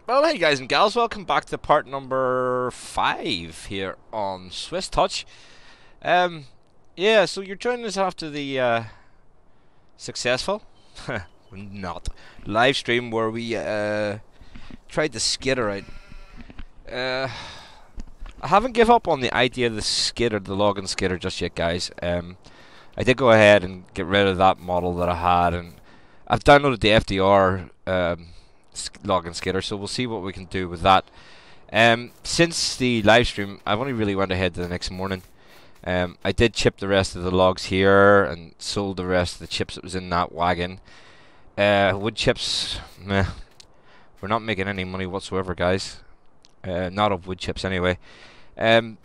Well, hey guys and gals, welcome back to part number 5 here on SwissTouch. Um, yeah, so you're joining us after the successful, not, live stream where we tried to skitter out. Uh, I haven't give up on the idea of the skitter, the login skitter just yet, guys. I did go ahead and get rid of that model that I had, and I've downloaded the FDR login skitter, so we'll see what we can do with that. Since the live stream, I've only really went ahead to the next morning. I did chip the rest of the logs here and sold the rest of the chips that was in that wagon. Wood chips, meh. We're not making any money whatsoever, guys. Not of wood chips anyway. Instead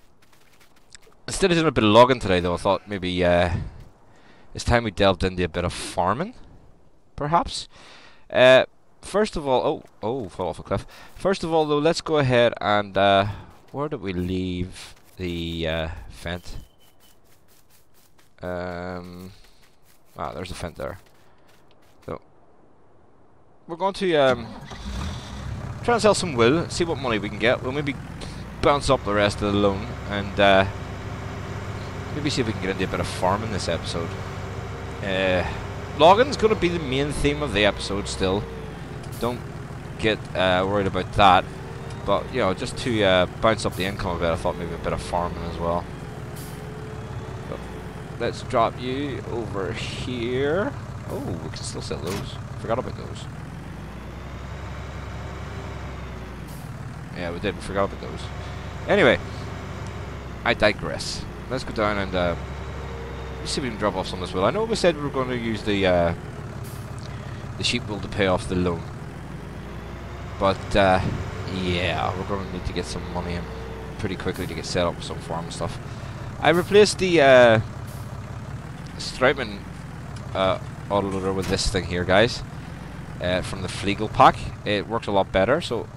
of doing a bit of logging today, though, I thought maybe it's time we delved into a bit of farming, perhaps. First of all, fell off a cliff. First of all, though, let's go ahead and where did we leave the fent? There's a fent there. So we're going to try and sell some wool, see what money we can get. We'll maybe bounce up the rest of the loan and maybe see if we can get into a bit of farming this episode. Logging's going to be the main theme of the episode still. Don't get worried about that, but you know, just to bounce up the income a bit, I thought maybe a bit of farming as well. So, let's drop you over here. Oh, we can still sell those. Forgot about those. Yeah, we did. Forgot about those. Anyway, I digress. Let's go down and let's see if we can drop off some of this wool. I know we said we were going to use the sheep wool to pay off the loan. But, yeah, we're going to need to get some money in pretty quickly to get set up with some farm and stuff. I replaced the Stripman autoloader with this thing here, guys, from the Flegel pack. It works a lot better, so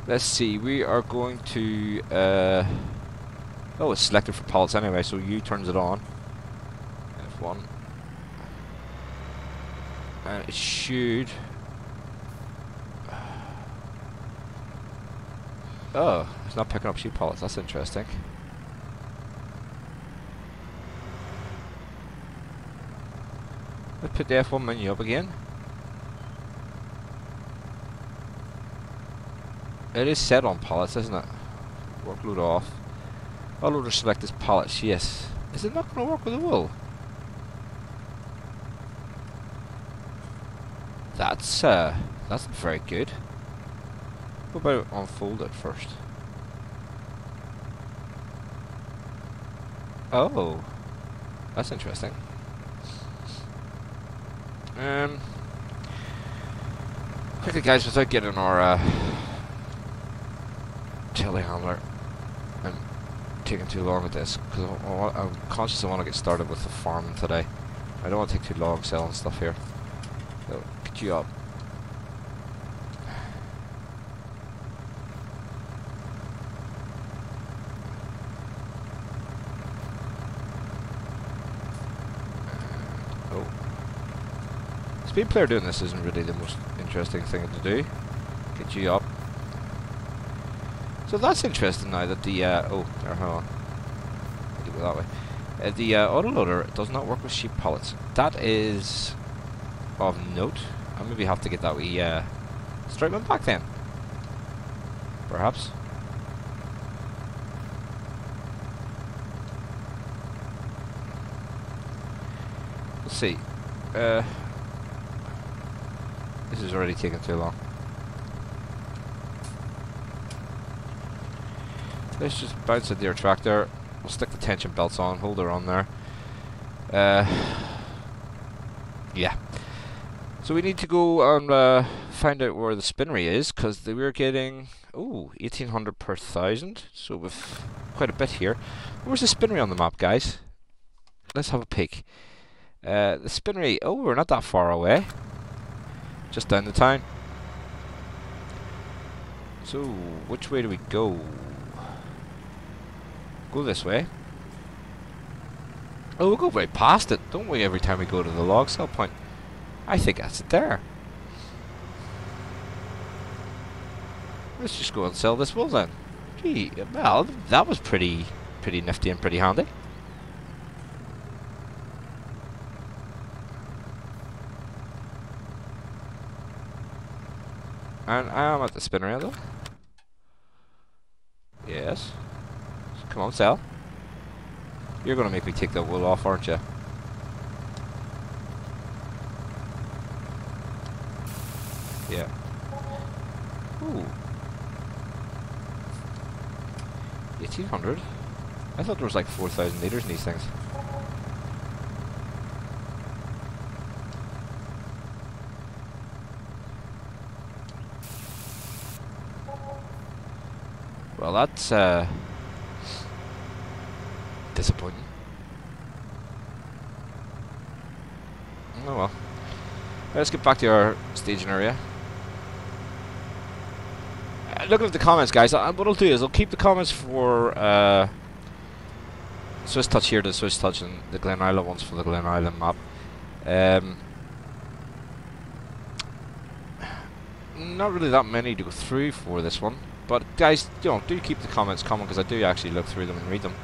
let's see, we are going to oh, it's selected for pallets anyway, so U turns it on. F1. And it should... Oh, it's not picking up sheep pallets. That's interesting. Let's put the F1 menu up again. It is set on pallets, isn't it? Workload off. Autoloader select as pallets, yes. Is it not going to work with the wool? That's not very good. What about unfold it first? Oh, that's interesting. Quickly, guys, without getting our telehandler and taking too long with this, because I'm conscious I want to get started with the farming today. I don't want to take too long selling stuff here. So, get you up. Speed player doing this isn't really the most interesting thing to do. Get you up. So that's interesting now that the hold on. I'll do it that way. The autoloader does not work with sheep pallets. That is of note. I maybe have to get that wee Strikeman back then. Perhaps. Let's see. This is already taking too long. Let's just bounce at the tractor. We'll stick the tension belts on, hold her on there. Yeah. So we need to go and find out where the spinnery is, because we're getting 1800 per 1,000. So with quite a bit here. Where's the spinnery on the map, guys? Let's have a peek. The spinnery. Oh, we're not that far away. Just down the town. So, which way do we go? Go this way. Oh, we'll go right past it, don't we, every time we go to the log sell point? I think that's it there. let's just go and sell this wool then. Gee, well, that was pretty nifty and pretty handy. And I am at the spin rail though. Yes. Come on, sell. You're gonna make me take that wool off, aren't you? Yeah. Ooh. 1800. I thought there was like 4,000 litres in these things. Well, that's disappointing. Oh well. Let's get back to our staging area. Looking at the comments, guys, what I'll do is I'll keep the comments for SwissTouch here, the SwissTouch, and the Glen Island ones for the Glen Island map. Not really that many to go through for this one, but guys, do keep the comments coming because I do actually look through them and read them.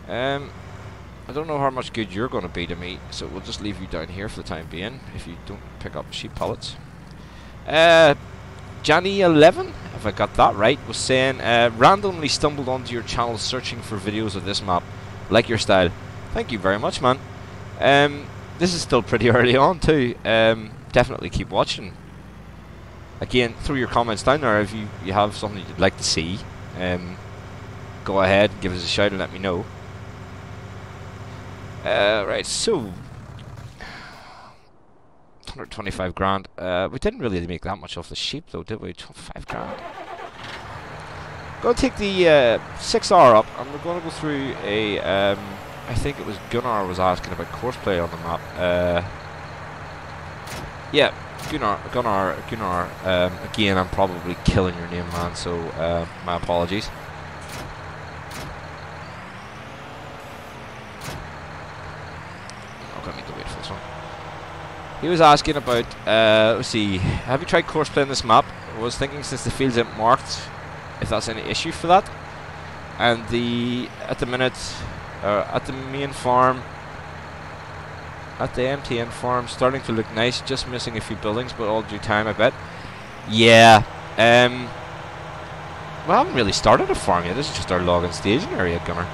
I don't know how much good you're going to be to me, so we'll just leave you down here for the time being if you don't pick up sheep pellets. Johnny11, if I got that right, was saying, randomly stumbled onto your channel searching for videos of this map. Like your style. Thank you very much, man. This is still pretty early on too. Definitely keep watching. Again, throw your comments down there if you have something you'd like to see. Go ahead, give us a shout and let me know. Right, so 125 grand. We didn't really make that much off the sheep though, did we? 5 grand. Going to take the 6R up, and we're going to go through a, I think it was Gunnar was asking about courseplay on the map. Yeah, Gunnar, again, I'm probably killing your name, man, so my apologies. I'm going to need to wait for this one. He was asking about, let's see, have you tried courseplay on this map? I was thinking since the fields ain't marked, if that's any issue for that. And at the minute, at the main farm, at the MTN farm, starting to look nice, just missing a few buildings, but all due time, I bet. Yeah, we haven't really started a farm yet, this is just our log and staging area, Gunnar.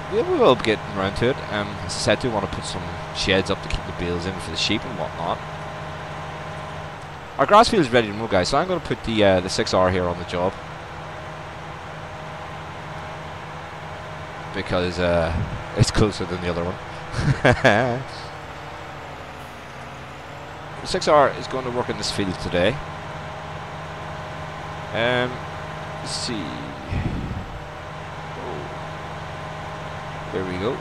We will be getting around to it. As I said, I do want to put some sheds up to keep the bales in for the sheep and whatnot. Our grass field is ready to mow, guys, so I'm going to put the 6R here on the job. Because it's closer than the other one. The 6R is going to work in this field today. Let's see. There we go.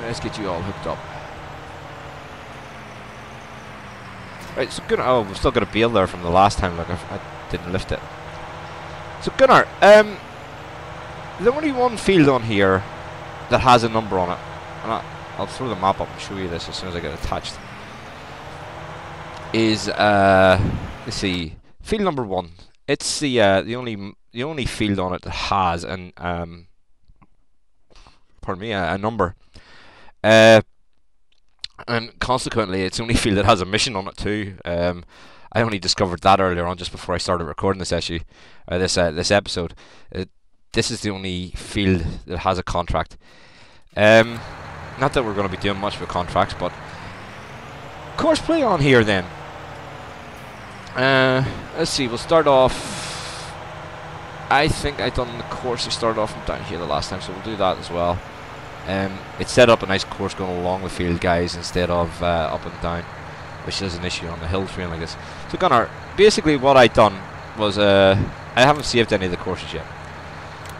Let's get you all hooked up. Right, so Gunnar, oh, we've still got a bale there from the last time, look, I didn't lift it. So Gunnar, there's only one field on here that has a number on it. And I'll throw the map up and show you this as soon as I get it attached. Is, let's see, field number 1. It's the only field on it that has an, pardon me, a number. And consequently, it's the only field that has a mission on it too. I only discovered that earlier on, just before I started recording this issue, this episode. This is the only field that has a contract. Not that we're going to be doing much with contracts, but courseplay on here then. Let's see. We'll start off. I think I done the course. I started off from down here the last time, so we'll do that as well. It set up a nice course going along the field, guys, instead of up and down, which is an issue on the hill terrain like this. So Gunnar, basically what I done was I haven't saved any of the courses yet.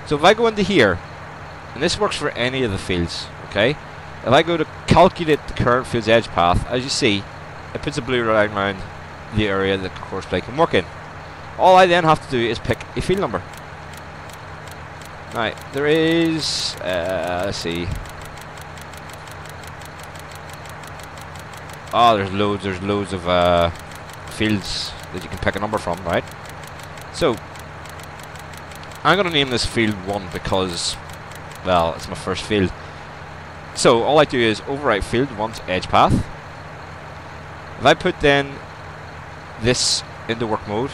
So if I go into here, and this works for any of the fields, okay? If I go to calculate the current field's edge path, as you see, it puts a blue line around the area that the courseplay can work in. All I then have to do is pick a field number. Right, there is, let's see. Oh, there's loads of fields that you can pick a number from, right? So I'm going to name this field 1 because, well, it's my first field. So all I do is overwrite field 1's edge path. If I put then this into work mode,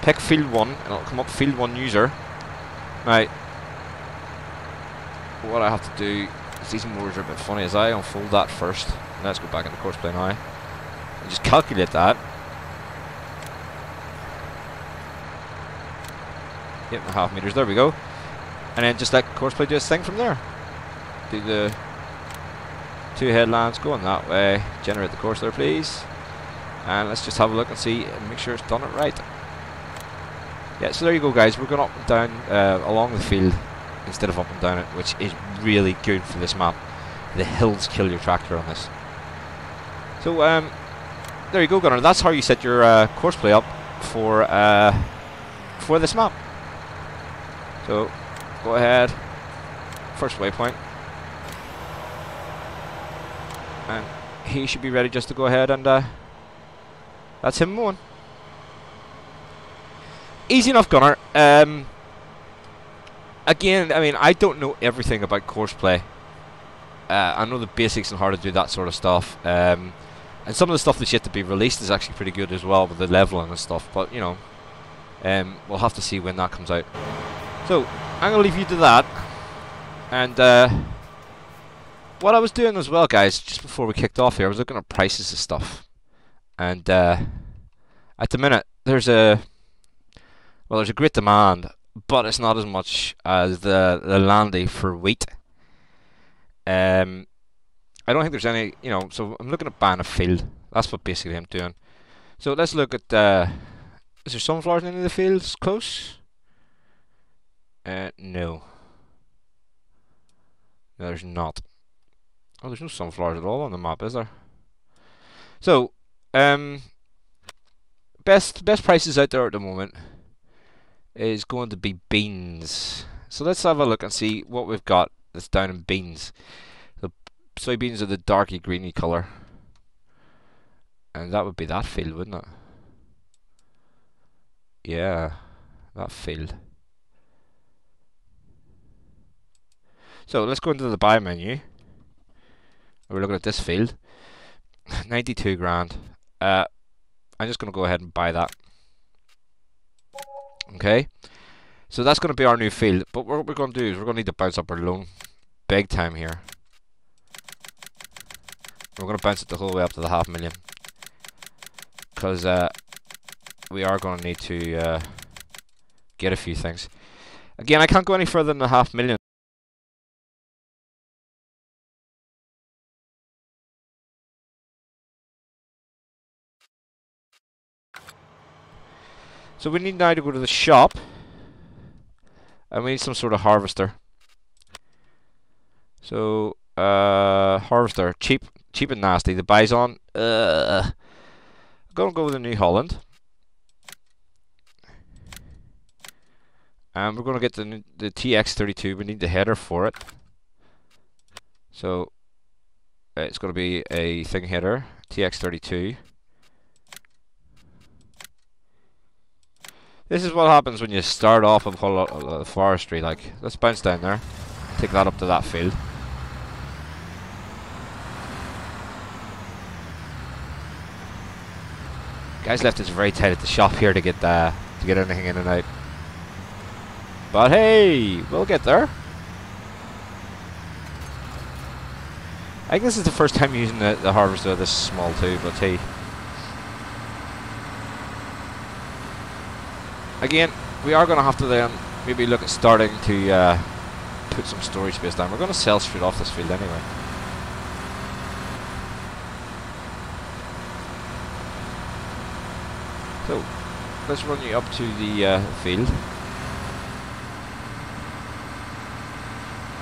pick field 1, and it'll come up field 1 user. Now, what I have to do, these motors are a bit funny, is I unfold that first. Let's go back into course play now. And just calculate that. 8.5 meters, there we go. And then just let course play do its thing from there. Do the 2 headlands going that way. Generate the course there, please. And let's just have a look and see and make sure it's done it right. Yeah, so there you go, guys. We're going up and down along the field instead of up and down it, which is really good for this map. The hills kill your tractor on this. So there you go, Gunnar. That's how you set your course play up for this map. So go ahead, first waypoint, and he should be ready just to go ahead and that's him mowing. Easy enough, Gunnar. Again, I mean, I don't know everything about course play. I know the basics and how to do that sort of stuff. And some of the stuff that's yet to be released is actually pretty good as well with the leveling and stuff. But, you know, we'll have to see when that comes out. So, I'm going to leave you to that. And what I was doing as well, guys, just before we kicked off here, I was looking at prices of stuff. And at the minute, there's a great demand, but it's not as much as the Landy for wheat. I don't think there's any, you know, so I'm looking at buying a field. That's what basically I'm doing. So let's look at, is there sunflowers in any of the fields close? No. No, there's not. Oh, there's no sunflowers at all on the map, is there? So, best prices out there at the moment is going to be beans. So let's have a look and see what we've got that's down in beans. The soybeans are the darky greeny colour, and that would be that field, wouldn't it? Yeah, that field. So let's go into the buy menu. We're looking at this field. 92 grand. I'm just going to go ahead and buy that. Okay, so that's going to be our new field. But what we're going to do is we're going to need to bounce up our loan big time here. We're going to bounce it the whole way up to the 500,000, because we are going to need to get a few things. Again, I can't go any further than the 500,000. So we need now to go to the shop, and we need some sort of harvester. So harvester, cheap and nasty. The Bison. I'm gonna go with the New Holland, and we're gonna get the TX32. We need the header for it. So it's gonna be a thing header, TX32. This is what happens when you start off with forestry. Like, let's bounce down there, take that up to that field. Guys left is very tight at the shop here to get anything in and out. But hey, we'll get there. I think this is the first time using the harvester this small too, but hey. Again, we are going to have to then maybe look at starting to put some storage space down. We're going to sell straight off this field anyway. So, let's run you up to the field.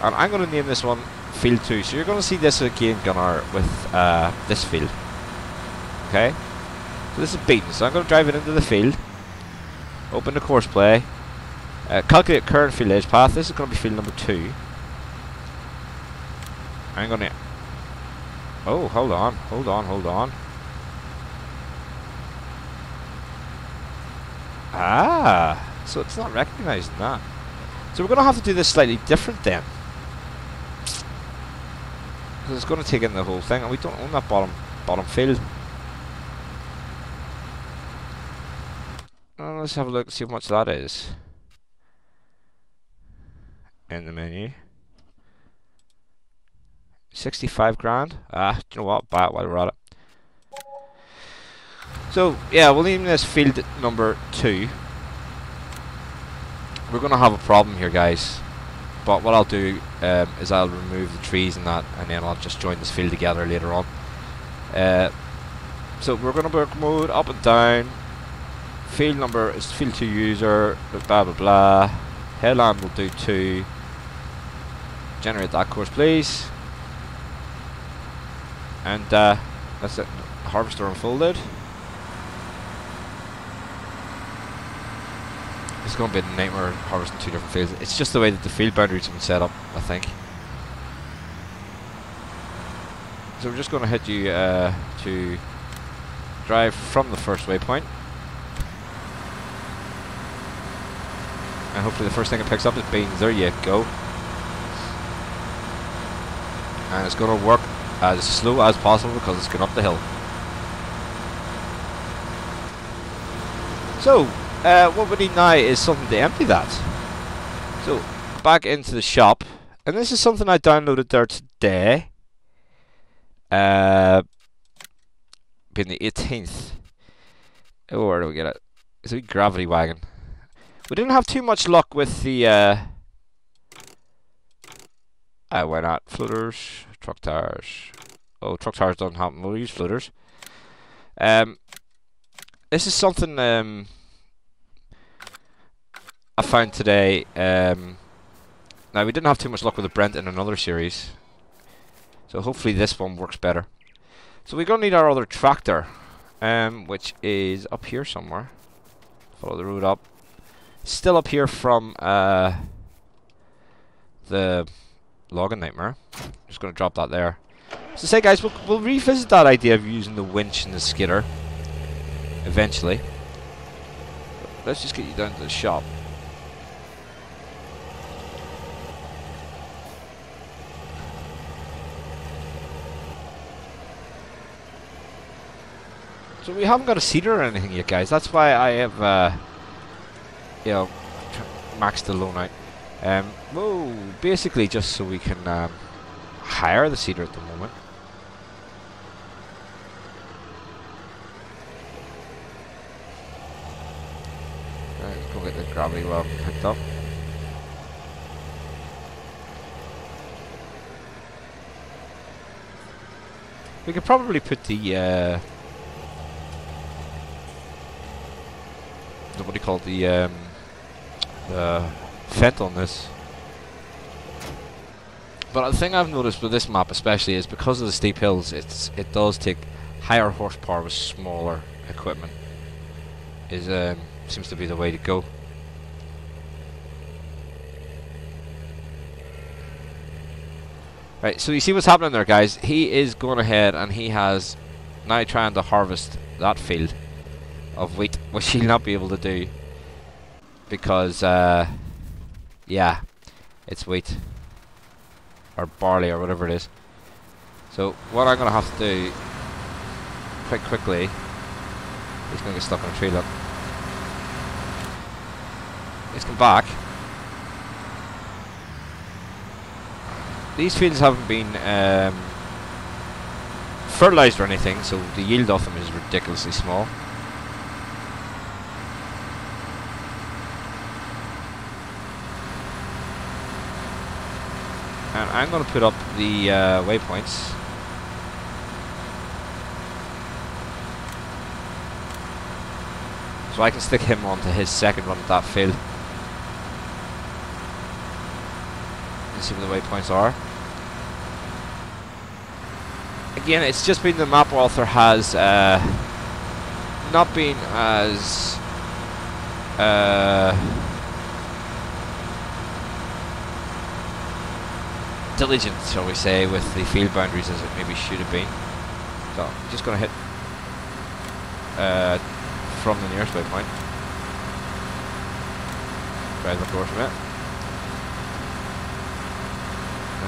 And I'm going to name this one Field 2. So you're going to see this again, Gunnar, with this field. Okay? So this is beaten. So I'm going to drive it into the field. Open the course play. Calculate current field edge path. This is going to be field number 2. I'm going to... Oh, hold on. Ah, so it's not recognising that. So we're going to have to do this slightly different then. Because it's going to take in the whole thing, and we don't own that bottom field. Let's have a look, see how much that is. In the menu. 65 grand. Ah, do you know what? Buy it while we're at it. So, yeah, we'll name this field number 2. We're going to have a problem here, guys. But what I'll do is I'll remove the trees and that, and then I'll just join this field together later on. So we're going to work mode up and down. Field number is field 2 user, blah blah blah. Headland will do 2. Generate that course, please. And that's it. Harvester unfolded. It's going to be a nightmare harvesting 2 different fields. It's just the way that the field boundaries have been set up, I think. So we're just going to hit you to drive from the first waypoint. And hopefully the first thing it picks up is beans. There you go. And it's going to work as slow as possible because it's going up the hill. So, what we need now is something to empty that. So, back into the shop. And this is something I downloaded there today. Being the 18th. Oh, where do we get it? It's a gravity wagon. We didn't have too much luck with the why not? Floaters, truck tires. Oh, truck tires don't happen. We'll use floaters. This is something I found today. Now we didn't have too much luck with the Brent in another series, so hopefully this one works better. So we're gonna need our other tractor, which is up here somewhere. Follow the road up. Still up here from the logging nightmare. Just going to drop that there. So say guys, we'll revisit that idea of using the winch and the skidder eventually. But let's just get you down to the shop. So we haven't got a seeder or anything yet, guys. That's why I have you know, maxed the loan out. Whoa, basically just so we can hire the seeder at the moment. Right, let's go get the gravity well picked up. We could probably put the what do you call it, the fent on this. But the thing I've noticed with this map especially is because of the steep hills, it does take higher horsepower with smaller equipment. Seems to be the way to go. Right, so you see what's happening there, guys. He is going ahead and he has now trying to harvest that field of wheat, which he'll not be able to do because yeah, it's wheat or barley or whatever it is. So what I'm gonna have to do quite quickly, he's gonna get stuck on a tree. Look, he's come back. These fields haven't been fertilized or anything, so the yield of them is ridiculously small. And I'm going to put up the waypoints. So I can stick him onto his second run at that field. And see where the waypoints are. Again, it's just been the map author has not been as diligent, shall we say, with the field boundaries as it maybe should have been. So I'm just going to hit from the nearest waypoint. drive the course a bit.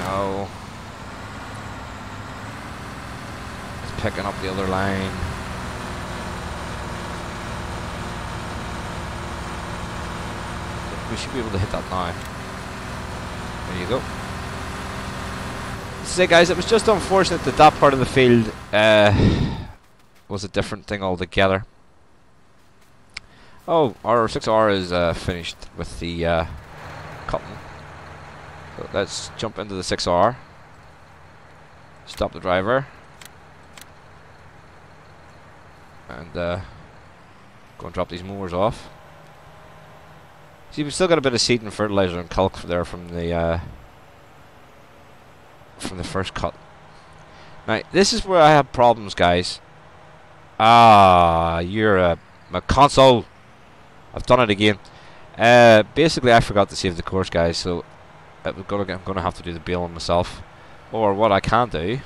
No. It's picking up the other line. We should be able to hit that now. There you go. So guys, it was just unfortunate that that part of the field was a different thing altogether. Oh, our 6R is finished with the cutting. So let's jump into the 6R. Stop the driver. And go and drop these mowers off. See, we've still got a bit of seed and fertilizer and calc there from the first cut. Now, this is where I have problems, guys. Ah, you're a McConsole. I've done it again. Basically, I forgot to save the course, guys, so I'm gonna have to do the baling myself. Or what I can do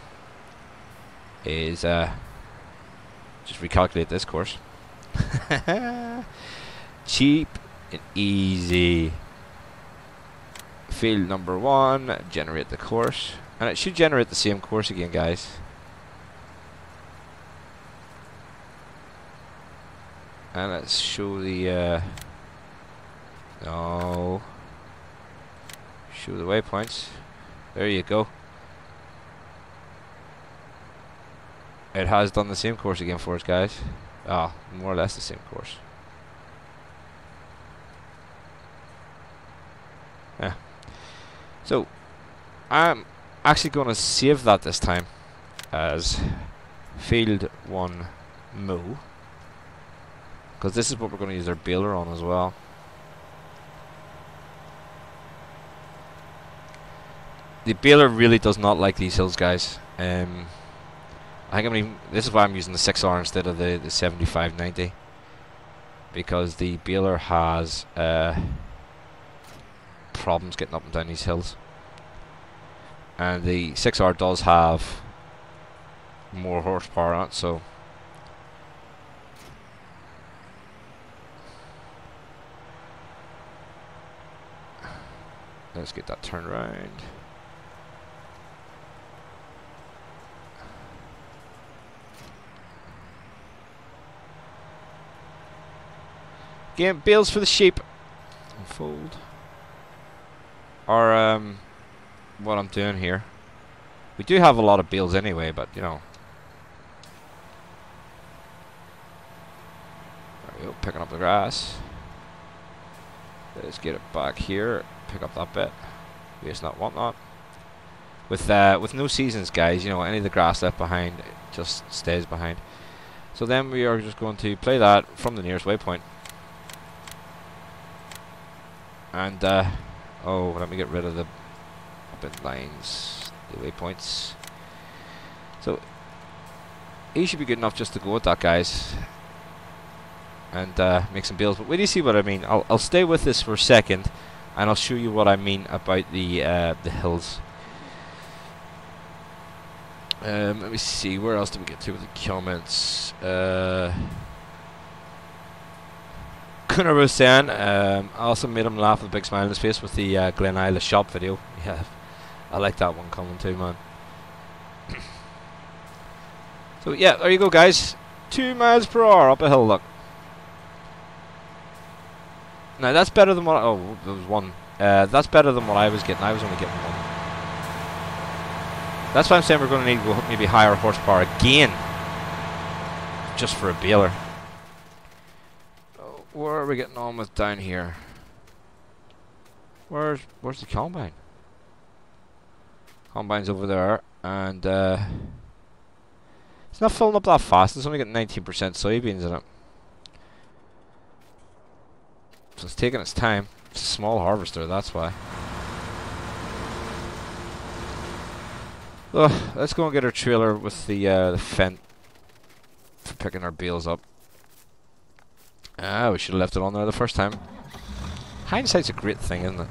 is just recalculate this course. Cheap and easy. Field number 1, generate the course, and it should generate the same course again, guys. And let's show the no, show the waypoints. There you go. It has done the same course again for us, guys. Ah, more or less the same course. Yeah. So I'm actually going to save that this time as field 1 mow, because this is what we're going to use our baler on as well. The baler really does not like these hills, guys. I think this is why I'm using the 6R instead of the 7590, because the baler has problems getting up and down these hills, and the 6R does have more horsepower on it, so let's get that turned around. Again, bales for the sheep. Unfold. Or what I'm doing here. We do have a lot of bales anyway, but you know. There we go, picking up the grass. Let's get it back here. Pick up that bit. Waste not, want not. With no seasons, guys, you know, any of the grass left behind, it just stays behind. So then we are just going to play that from the nearest waypoint. And oh, let me get rid of the bit lines, the waypoints. So he should be good enough just to go with that, guys, and make some bales. But wait, do you see what I mean? I'll stay with this for a second, and I'll show you what I mean about the hills. Let me see, where else did we get to with the comments? Gunnar was saying, I also made him laugh with a big smile on his face with the Glen Isla shop video. Yeah, I like that one coming too, man. So yeah, there you go, guys. 2 miles per hour up a hill, look. Now that's better than what oh, there was 1. That's better than what I was getting. I was only getting 1. That's why I'm saying we're going to need to go maybe higher horsepower again, just for a baler. Where are we getting on with down here? Where's the combine? Combine's over there, and it's not filling up that fast. It's only got 19% soybeans in it, so it's taking its time. It's a small harvester, that's why. Let's go and get our trailer with the Fendt for picking our bales up. Ah, we should have left it on there the first time. Hindsight's a great thing, isn't it?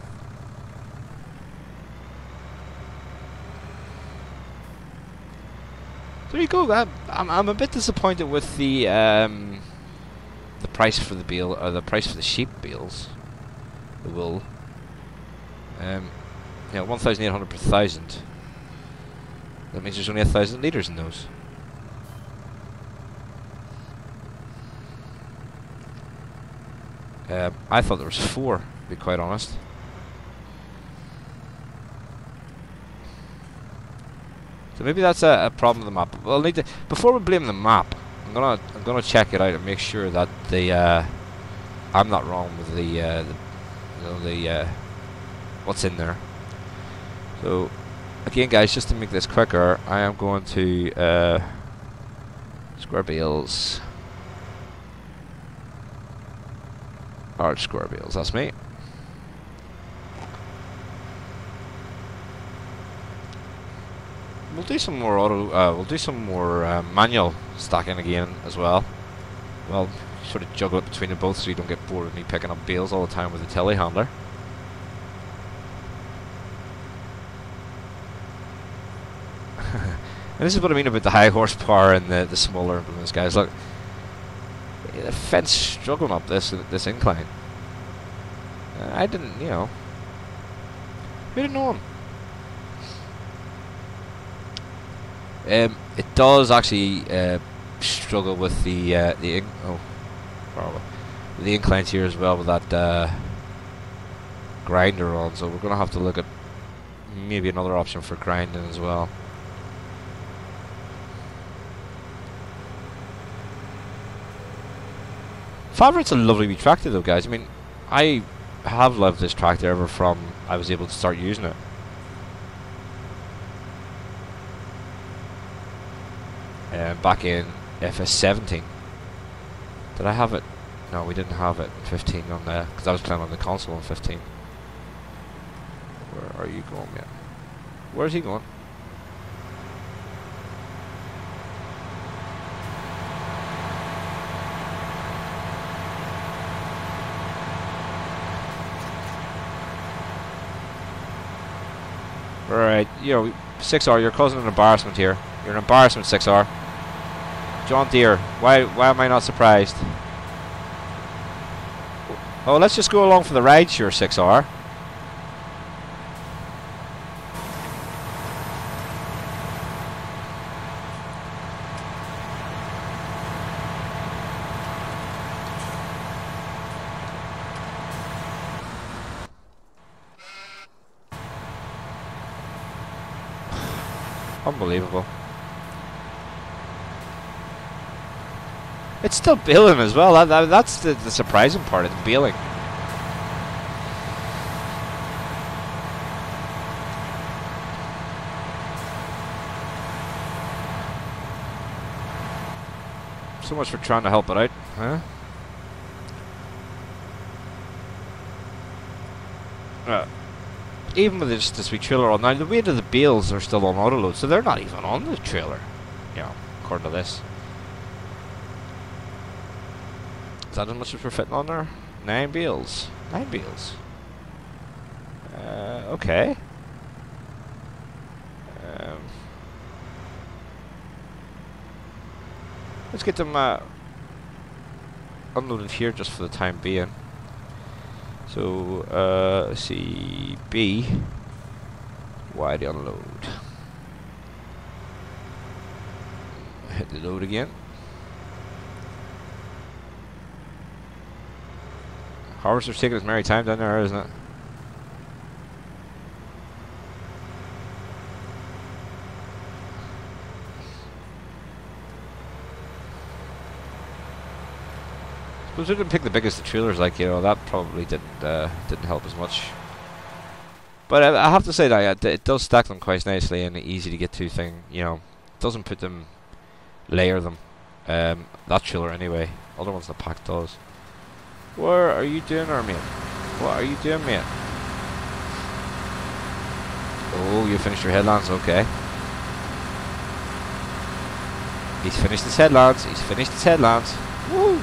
There you go. I'm a bit disappointed with the price for the bale, or the price for the sheep bales. the wool. Yeah, 1,800 per thousand. That means there's only 1,000 litres in those. I thought there was 4, to be quite honest. So maybe that's a problem with the map. Well, before we blame the map, I'm gonna check it out and make sure that I'm not wrong with the what's in there. So again, guys, just to make this quicker, I am going to square bales. Large square bales, that's me. We'll do some more we'll do some more manual stacking again as well. Well, sort of juggle it between them both so you don't get bored of me picking up bales all the time with the telehandler. And this is what I mean about the high horsepower and the smaller implements, guys. Look, the fence struggling up this incline. I didn't, you know. Who didn't know him? It does actually struggle with the inclines here as well with that grinder on. So we're gonna have to look at maybe another option for grinding as well. Favorite's a lovely wee tractor though, guys. I mean, I have loved this tractor ever from I was able to start using it. Back in FS17. Did I have it? No, we didn't have it in 15 on the, because I was playing on the console in 15. Where are you going, man? Where's he going? Alright, you know, 6R, you're causing an embarrassment here. You're an embarrassment, 6R. John Deere, why am I not surprised? Oh, let's just go along for the ride, sure, 6R. Unbelievable. It's still baling as well. That's the surprising part of the baling. So much for trying to help it out, huh? Even with this wee trailer on now, the weight of the bales are still on autoload, so they're not even on the trailer, you know, according to this. Is that as much as we're fitting on there? 9 bales. 9 bales. Okay. Let's get them unloaded here just for the time being. So, let's see, B, why the unload? Hit the load again. Harvester's taking his merry time down there, isn't it? Suppose we didn't pick the biggest of trailers, like, you know, that probably didn't help as much. But I have to say that it does stack them quite nicely and easy to get to thing. You know, it doesn't put them, layer them. That trailer anyway. Other ones the pack does. What are you doing, mate? What are you doing, mate? Oh, you finished your headlands, okay. He's finished his headlands. He's finished his headlands. Woo!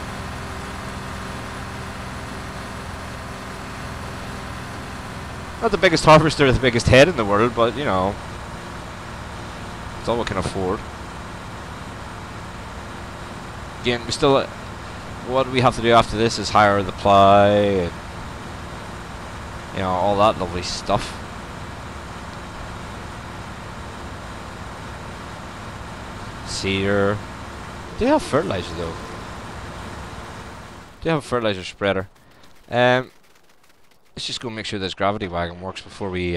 Not the biggest harvester, the biggest head in the world, but you know, it's all we can afford. Again, we still, what we have to do after this is hire the ply and you know, all that lovely stuff. Cedar. They have fertilizer though. They have a fertilizer spreader. Let's just go make sure this gravity wagon works before we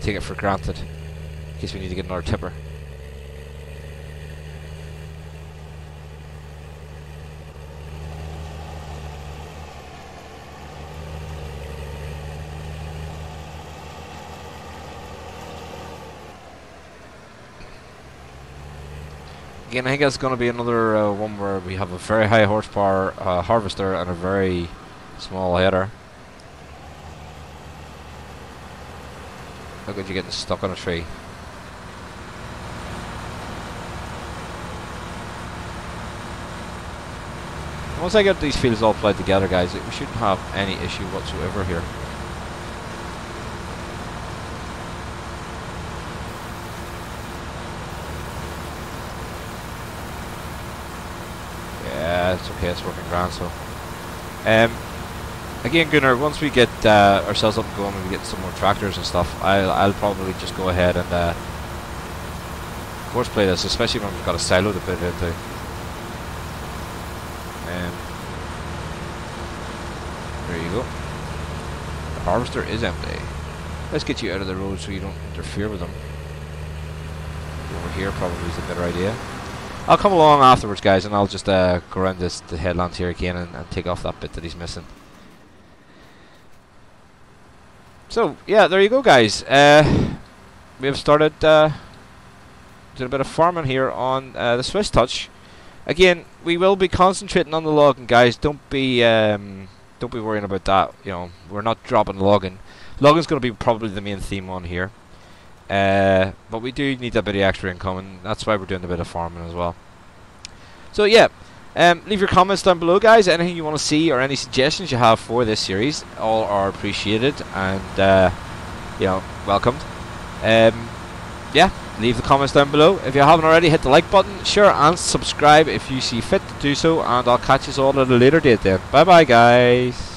take it for granted, in case we need to get another tipper. Again, I think it's going to be another one where we have a very high horsepower harvester and a very small header. Look at you getting stuck on a tree. Once I get these fields all played together, guys, we shouldn't have any issue whatsoever here. Yeah, it's okay, it's working grand, so. Again, Gunnar, once we get ourselves up and going and we get some more tractors and stuff, I'll probably just go ahead and course play this, especially when we've got a silo to put it into. There you go. The harvester is empty. Let's get you out of the road so you don't interfere with them. Over here probably is a better idea. I'll come along afterwards, guys, and I'll just go around the headlands here again and take off that bit that he's missing. So, yeah, there you go, guys. We have started doing a bit of farming here on the SwissTouch. Again, we will be concentrating on the logging, guys. Don't be worrying about that. You know, we're not dropping logging. Logging's going to be probably the main theme on here. But we do need a bit of extra income, and that's why we're doing a bit of farming as well. So yeah, leave your comments down below, guys. Anything you want to see or any suggestions you have for this series, all are appreciated and you know, welcomed. Yeah, leave the comments down below. If you haven't already, hit the like button, share and subscribe if you see fit to do so, and I'll catch you all at a later date then. Bye bye, guys.